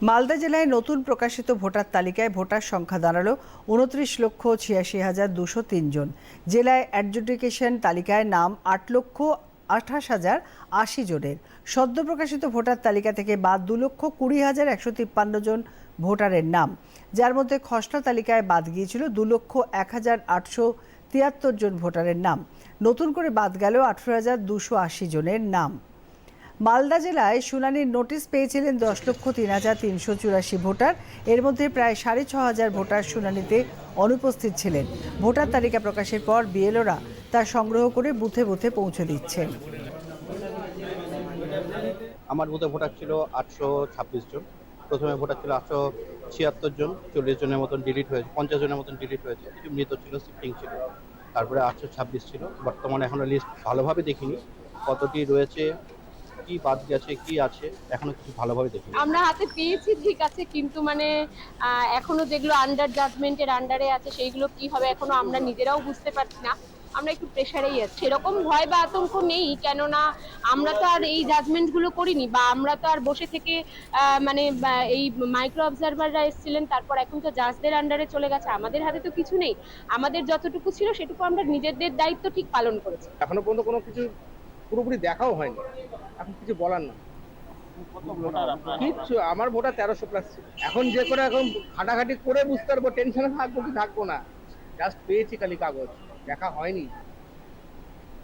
মালদা জেলায় নতুন প্রকাশিত ভোটার তালিকায় ভোটার সংখ্যা দাঁড়ালো ২৯,৮৬,২০৩ জন। জেলায় অ্যাডজুডিকেশন তালিকায় নাম ৮,২৮,০৮০ জনের। সদ্য প্রকাশিত ভোটার তালিকা থেকে বাদ ২,২০,১৫৩ জন ভোটারের নাম, যার মধ্যে খসড়া তালিকায় বাদ গিয়েছিল ২,০১,৮৭৩ জন ভোটারের নাম। নতুন করে বাদ গেল ১৮,২৮০ জনের নাম। মালদা জেলায় শুনানির নোটিশ পেয়েছিলেন ১০,০৩,৩৮৪ ভোটার। এর মধ্যে প্রায় ৬,৫০০ ভোটার শুনানিতে অনুপস্থিত ছিলেন। ভোটার তালিকা প্রকাশের পর বিএলওরা তা সংগ্রহ করে বুথে বুথে পৌঁছে দিচ্ছেন। আমার বুথে ভোটার ছিল ৮২৬ জন। প্রথমে ভোটার ছিল ৮৭৬ জন, ৪০ জনের মতন ডিলিট হয়েছে, ৫০ জনের মতন ডিলিট হয়েছে, কিছু মৃত ছিল, শিফটিং ছিল। তারপরে ৮২৬ ছিল। বর্তমানে এখনো লিস্ট ভালোভাবে দেখিনি, কতটি রয়েছে, কি বাদ গেছে, কি আছে, এখনো কিছু ভালোভাবে দেখিনি। আমরা হাতে পেয়েছি ঠিক আছে, কিন্তু এখনো যেগুলো আন্ডার জাজমেন্টের আন্ডারে আছে সেইগুলো কি হবে এখনো আমরা নিজেরাও বুঝতে পারছি না। আমরা একটু প্রেশারেই আছি। সেরকম ভয় বা আতঙ্ক নেই, কেননা আমরা তো আর এই জাজমেন্ট গুলো করিনি, বা আমরা তো আর বসে থেকে এই মাইক্রো অবজারভাররা এসেছিলেন, তারপর এখন তো জাজদের আন্ডারে চলে গেছে। আমাদের হাতে তো কিছু নেই। আমাদের যতটুকু ছিল সেটুকু আমরা নিজেদের দায়িত্ব ঠিক পালন করেছি। এখনো পর্যন্ত কোনো কিছু পুরোপুরি দেখাও হয়নি, এখন কিছু বলার না। কিচ্ছু, আমার ভোটার ১৩০০+ ছিল। এখন যে করে এখন খাটাখাটি করে বুঝতে পারবো, টেনশনে থাকবো কি থাকবো না। জাস্ট পেয়েছি খালি কাগজ, দেখা হয়নি।